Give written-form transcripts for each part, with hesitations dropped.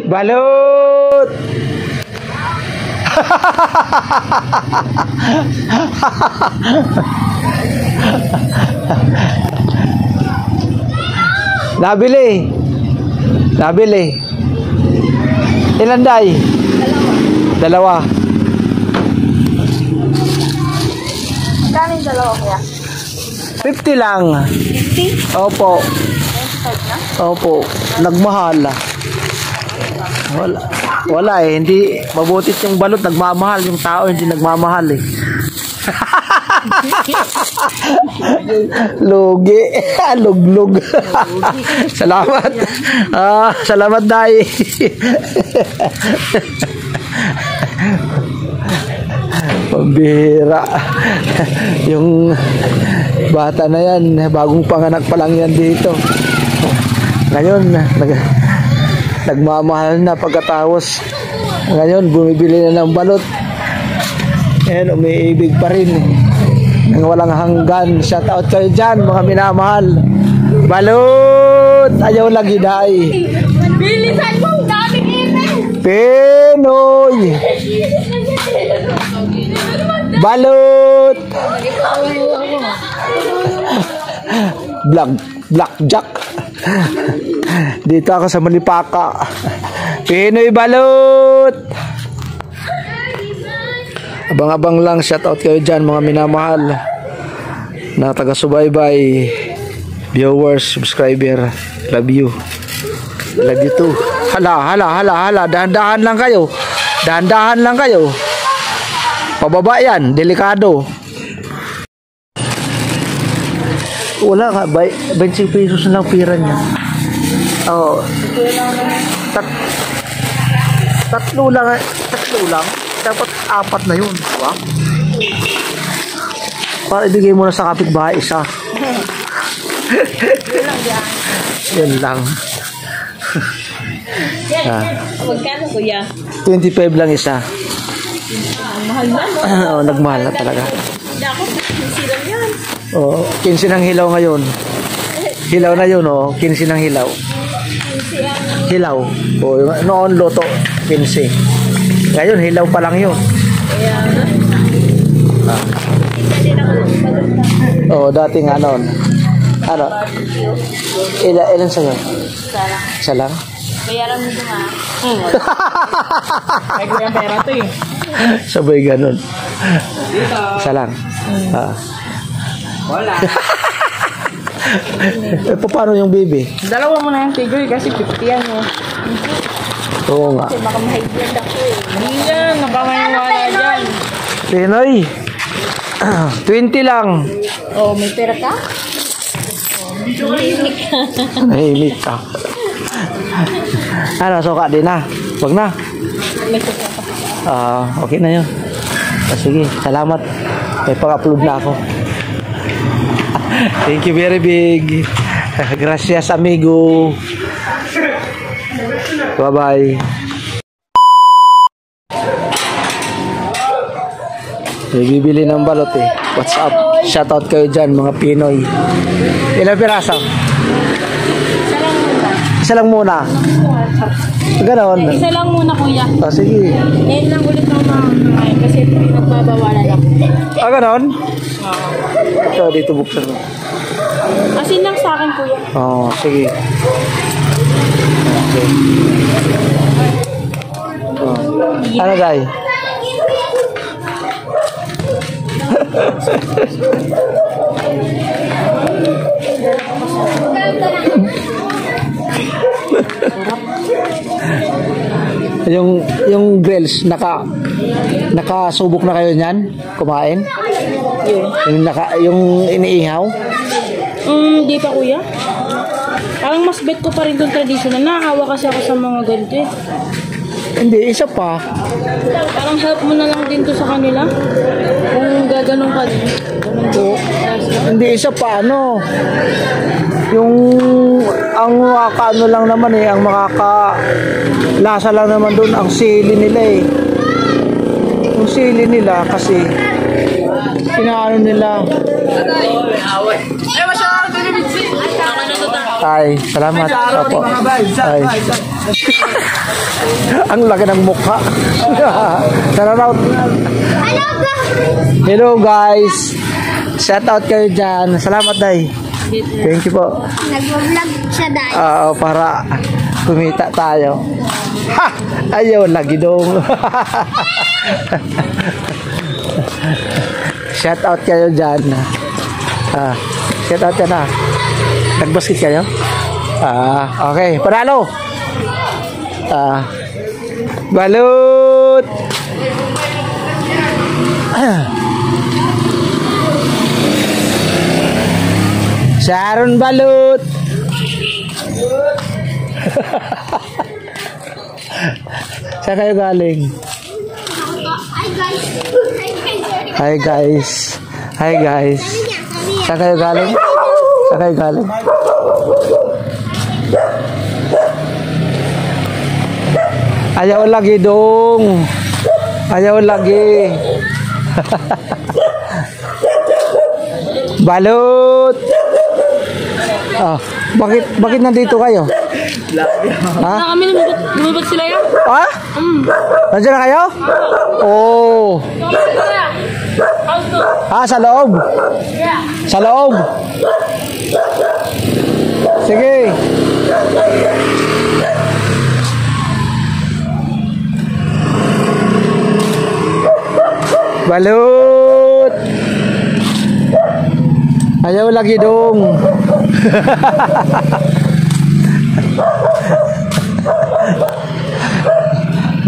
Balot! Nabili. Nabili. Ilan day? Dalawa. Magkano yung dalawa kaya? 50 lang. 50? Opo. 95 na? Opo. Nagmahal. Wala eh. Hindi. Mabutit yung balot. Nagmamahal. Yung tao hindi nagmamahal eh. Lugi. Luglug. Salamat. Salamat day. Pambira. Yung bata na yan, bagong panganak pa lang yan dito. Ngayon, nagmamahal na pagkatapos. Ngayon, bumibili na ng balot. Ngayon, umiibig pa rin. Nang walang hanggan. Shout out kayo dyan, mga minamahal. Balot! Ayaw lagi dahi. Bilisan mo, daming email! Pinoy! Balot! Blackjack. Dito ako sa Malipaka. Pinoy balot! Abang-abang lang, shout out kayo dyan mga minamahal na taga-subaybay, viewers, subscriber. Love you. Love you too. Hala. Dahan-dahan lang kayo. Dahan-dahan lang kayo. Pababa yan, delikado. Wala ka, 20 pesos na lang pira niya. Oo. Tatlo lang. Dapat 4 na yun. Wow. Para ibigay mo na sa kapitbahay isa. Yan lang. Magkano kuya? 25 lang isa. Mahal na, no? Oo, nagmahal na talaga. Ako, 15 lang yan. Oo, 15 ng hilaw ngayon. Hilaw na yun, oh. 15 ng hilaw. 15 ang... Hilaw. Oo, noon loto, 15. Ngayon, hilaw pa lang yun. Kaya nga. Hindi na ako balot na. Oo, dating ano. Ano? Ilan sa'yo? Isa lang? Bayaran mo nga. Ay, kaya pera to eh. Sabay ganun. Isa lang. Wala. Paano yung baby? Dalawa mo na yung figure kasi 50 yan oh. Oo nga. Kasi baka mahigyan ako eh. Hindi yan, nakamaniwala dyan. Pinoy. 20 lang. Oh, may pera ka? Nahimik ka. Ano, suka din na. Wag na. May suka pa. Okay na yun. Sige, salamat. May pang-upload na ako. Thank you very big. Gracias amigo. Bye-bye. May bibili ng balot eh. What's up? Shoutout kayo dyan mga Pinoy. Ilang piraso? Isa lang muna. Ganon. Isa lang muna kuya. Sige. Ngayon lang ulit ako makakain kasi nagbabawalan ako. Ganon? Ito, dito buksan mo. Asin lang sa akin kuya. Sige. Okay. Ano guys? yung grills nakasubok na kayo niyan kumain yung iniihaw Di pa kuya. Parang mas bet ko pa rin doon traditional. Nakakawa kasi ako sa mga ganito eh. Hindi, isa pa. Parang help mo na lang din to sa kanila. Kung gaganong ka din. Hindi, isa pa ano. Yung ang makakaano lang naman eh, ang makakalasa lang naman doon ang sili nila eh. Yung sili nila kasi pinaano nila. Ay, masyadong Ay, salamat. Opo. Ay. Ang laki ng mukha. Shoutout. Hello guys. Shoutout kayo dyan. Salamat, Day. Thank you po. Nag-vlog siya dahil. Para kumita tayo. Ha! Ayaw, lagi dong. Shoutout kayo dyan. Shoutout yan Nag-basket kayo? Okay. Panalo! Balut! Sharon Balut! Saan kayo galing? Hi guys. Hi guys. Saan kayo galing? Saan kayo galing? Ayaw lagi dong. Ayaw lagi. Balut. Bakit nandito kayo? Na kami lumabot sila yan. Nandiyan na kayo? Oh. Sa loob. Sa loob. Sige. Balut. Ayaw lagi dong.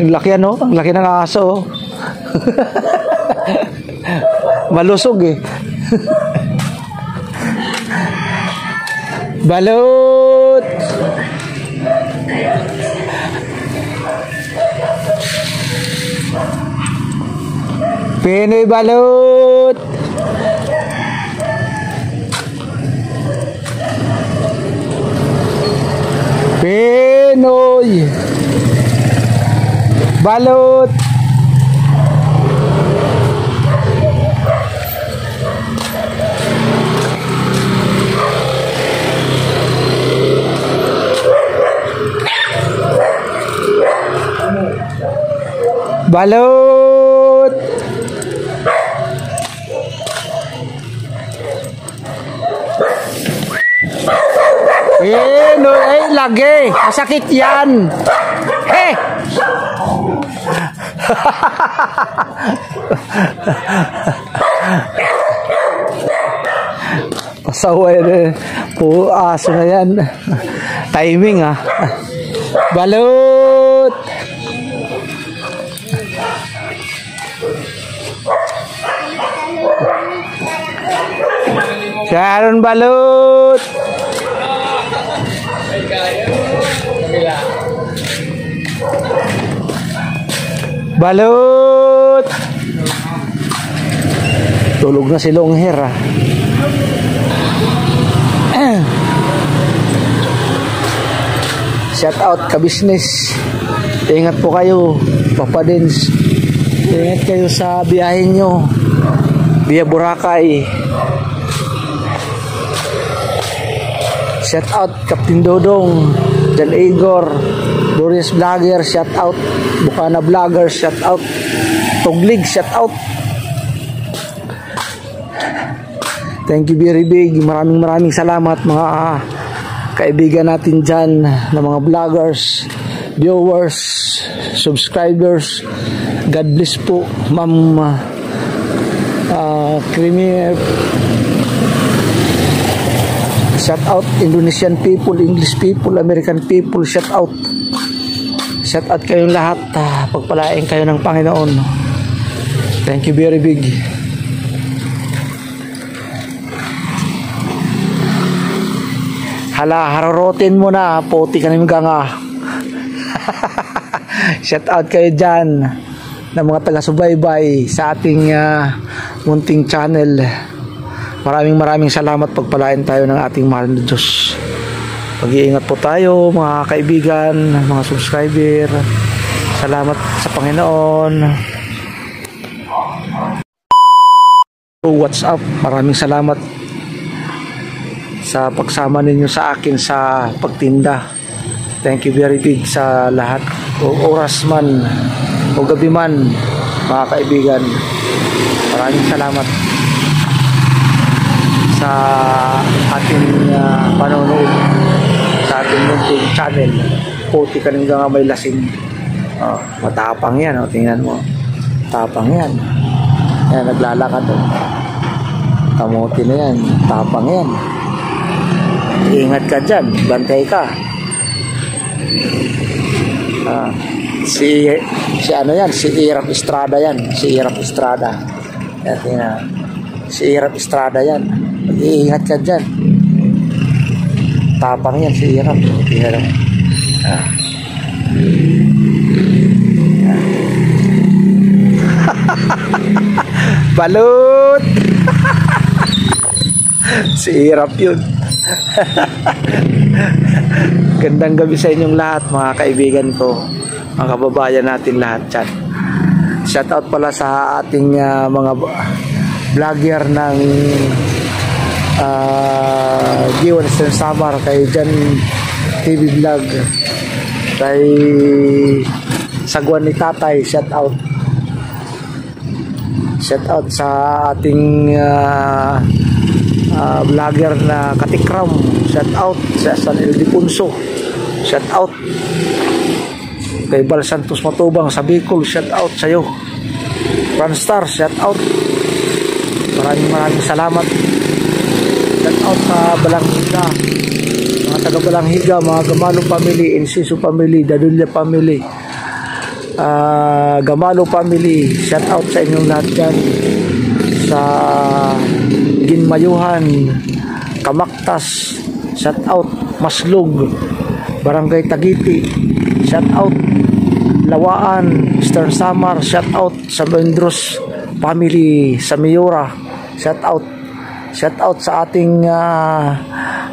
Ang laki ang laki ng aso. Malusog Balut. Pinoy balut. Pinoy balut. Balut. Lagi. Masakit yan. Pasaway na. Aso na yan. Timing Balut. Sharon Balut. Balut. Tulog na si Longhair Shout out ka business. Ingat po kayo, Papa Dins. Ingat kayo sa biyahe nyo via Boracay. Shout out Captain Dodong, Jan Igor, Dorius Vlogger, shout out Bukana Vlogger, shout out Tuglig, shout out. Thank you very big. Maraming salamat mga kaibigan natin dyan na mga vloggers, viewers, subscribers. God bless po, Ma'am Creamy. Shout out Indonesian people, English people, American people, shout out. Shout out kayong lahat. Pagpalain kayo ng Panginoon. Thank you very big. Hala, hararotin mo na. Puti ka namin ganga. Shout out kayo dyan na mga taga-subaybay sa ating munting channel. Maraming salamat. Pagpalain tayo ng ating mahal na Diyos. Pag-iingat po tayo mga kaibigan, mga subscriber. Salamat sa Panginoon. What's up? Maraming salamat sa pagsama ninyo sa akin sa pagtinda. Thank you very big sa lahat. O oras man o gabi man, mga kaibigan. Maraming salamat sa ating panonood sa ating YouTube channel. Puti ka nang nga may lasing. Matapang yan. Tingnan mo. Tapang yan. Yan, naglalakad. Kamuti na yan. Tapang yan. Ingat ka dyan. Bantay ka. Si ano yan? Si Irap Estrada yan. Si Irap Estrada. Yan, tingnan. Si Irap Estrada yan. Mag-iingat ka dyan. Tapang yan si Irap. Tingnan. Balut. Si Irap yun. Gandang gabi sa inyong lahat, mga kaibigan ko, mga kababayan natin lahat dyan. Shoutout pala sa ating mga vlogger ng Giwan Eastern Samar, kay Jan TV Vlog, kay Sagwan ni Tatay. Shoutout sa ating vlogger na Katikram. Shoutout sa San Ildefonso. Shoutout kay Bal Santos Matubang sa Bicol. Shoutout sa iyo Franstar. Shoutout, maraming salamat. Shoutout sa Balanghiga, mga taga Balanghiga, mga Gamalo family, Enciso family, Dadulla family, Gamalo family. Shoutout sa inyong lahat dyan. Sa Ginmayuhan, Kamaktas, shoutout. Maslog, Barangay Tagiti, shoutout. Lawaan, Eastern Samar, shoutout. Sa Mendros family, sa Miura, shoutout. Shoutout sa ating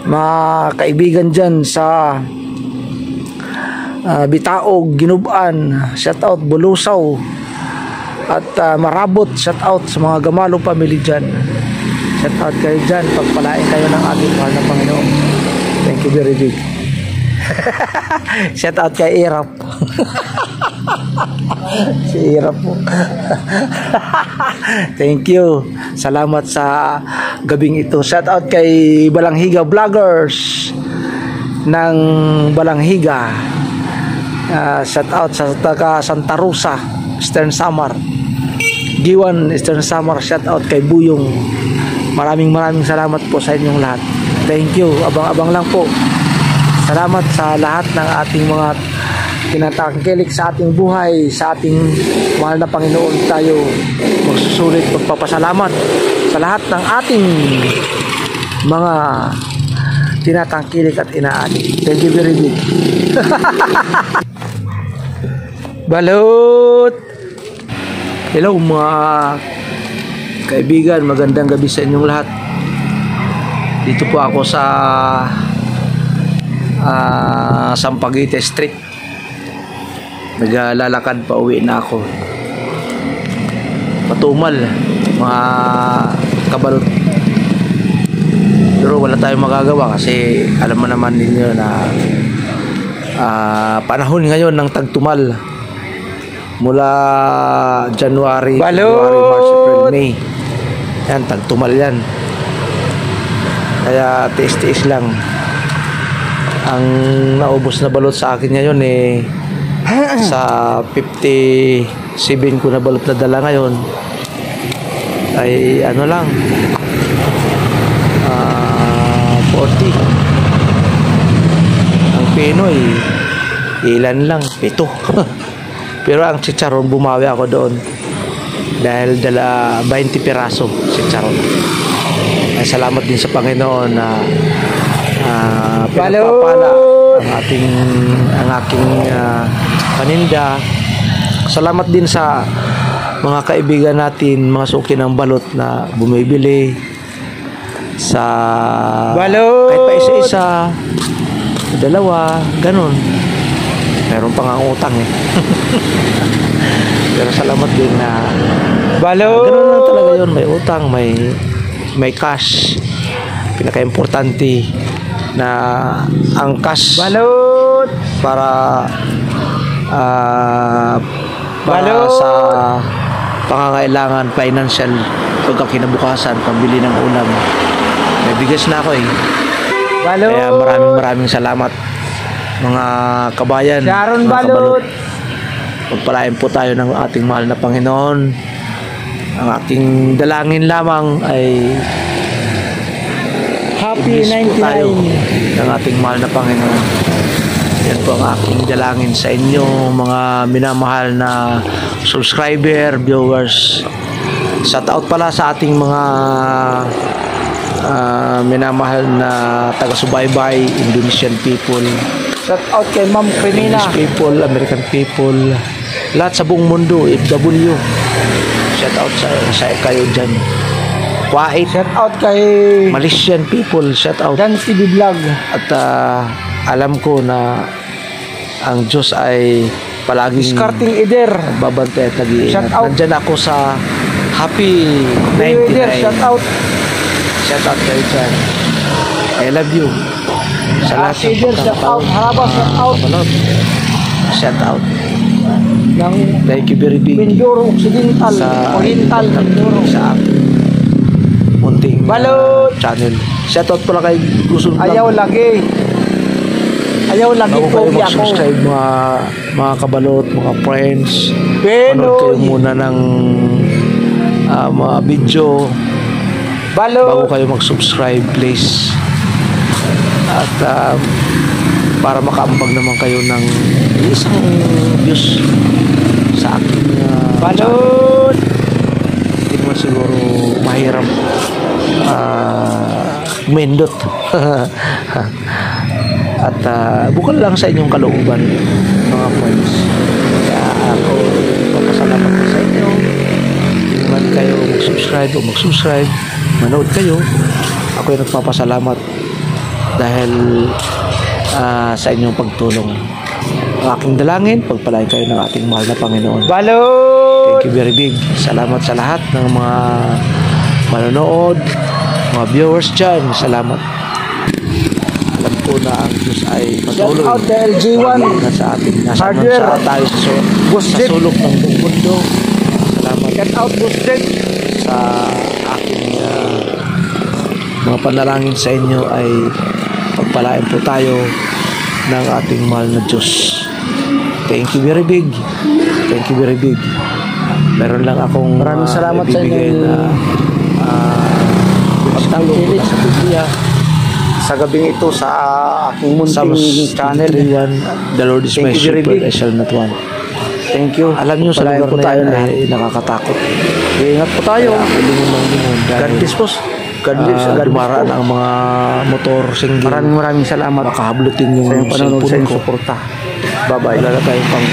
mga kaibigan dyan sa Bitaog, Ginuban, shoutout. Bulusaw at Marabot, shoutout sa mga Gamalo family dyan. Shoutout kayo dyan. Pagpalain kayo ng ating mahal na Panginoon. Thank you very big. Shoutout kay Irap. Si Irap po. Thank you. Salamat sa gabing ito. Shoutout kay Balanghiga Vloggers ng Balanghiga. Shoutout sa taga Santa Rosa, Eastern Samar, Giwan Eastern Samar. Shoutout kay Buyong. Maraming salamat po sa inyong lahat. Thank you. Abang-abang lang po. Salamat sa lahat ng ating mga tinatangkilik sa ating buhay, sa ating mahal na Panginoon. Tayo magsusulit, magpapasalamat sa lahat ng ating mga tinatangkilik at inaani. Thank you very much. Balut. Hello mga kaibigan, magandang gabi sa inyong lahat. Dito po ako sa Sampaguite Street. Naglalakad pa uwi na ako. Matumal mga kabalot. Pero wala tayong magagawa kasi alam mo naman ninyo na panahon ngayon ng tagtumal. Mula January, March, April, May. Yan, tagtumal yan. Kaya tiis-tiis lang. Ang naubos na balot sa akin ngayon sa 57 ko na balot na dala ngayon ay ano lang 40. Ang Pinoy ilan lang, 7. Pero ang chicharon, bumawi ako doon dahil dala 20 piraso chicharon. Ay salamat din sa Panginoon na pinagpapala ang aking paninda. Salamat din sa mga kaibigan natin, mga suki ng balot na bumibili sa balot. Kahit pa isa-isa, dalawa, ganun. Meron pang ang utang Pero salamat din na ganun lang talaga yun. May utang, may cash. pinaka-importante na angkas Balot! para Balot! sa pangangailangan financial pagkakinabukasan, pambili ng ulam. May bigas na ako eh. Balot! Kaya maraming salamat mga kabayan, Sharon mga Balot! Pagpalain po tayo ng ating mahal na Panginoon. Ang aking dalangin lamang ay Happy i-bless po tayo 99! ng ating mahal na Panginoon. Yan po ang aking dalangin sa inyo, mga minamahal na subscriber, viewers. Shout out pala sa ating mga minamahal na taga-subaybay, Indonesian people, Shout out kay Ma'am Crimina. English people, American people, lahat sa buong mundo, FW. Shout out sa kayo dyan. Kuwait, Shout out kay Malaysian people, shout out. Dan TV Vlog. At alam ko na ang Diyos ay palaging Discarding Eder. babantay at nag-iingat. Shout out. Nandyan ako sa Happy Eder, 99. shout out. Shout out kayo dyan. I love you. Sa lahat ng Eder, shout out. Haraba, shout out. pagkakabalot. Shout out. Ng Thank you very big Mindoro Occidental, Oriental, Mindoro. sa aking munting Balot! channel. Shout out pala kay Gusun Vlog. Ayaw lagi. Ayaw lagi Bago kayo pogi ako. mag-subscribe mga kabalot, mga friends, Pero, manood kayo muna ng mga video bago Balot. kayo mag-subscribe, please. At para makaambag naman kayo ng isang views sa aking Balot. hindi mo siguro mahirap mendot. At bukal lang sa inyong kalooban, mga friends. Kaya ako papasalamat ko sa inyo. Hindi man kayo mag-subscribe o mag-subscribe, manood kayo. Ako yung nagpapasalamat dahil sa inyong pagtulong. Ang aking dalangin, pagpalain kayo ng ating mahal na Panginoon. Balot. Thank you very big. Salamat sa lahat ng mga manonood, mga viewers dyan. Salamat. Alam ko na ang Diyos ay Shout patuloy out kay LG1. na sa atin. Nasa Hardware. tayo sa Busdit. sulok ng buong mundo. Salamat Shout out Busted. sa aking mga panalangin sa inyo ay pagpalain po tayo ng ating mahal na Diyos. Thank you very big. Thank you very big. Meron lang akong Maraming salamat sa ibibigay inyo. na pagtangkilik sa Biblia Sa gabing ito sa aking Psalms munting channel. 53:1, The Lord is my Thank you very shepherd, big. I shall not want. Thank you. Alam nyo sa Palayan lugar po na tayo yan lahat. ay nakakatakot. Ingat po tayo. Kaya ako lingon ng lingon dahil God bless po. God bless. God bless dumaraan po. ang mga motor single. Maraming salamat Makahablutin yung sa iyong panonood, sa cellphone iyong ko. suporta. Bye-bye. Wala na tayong pang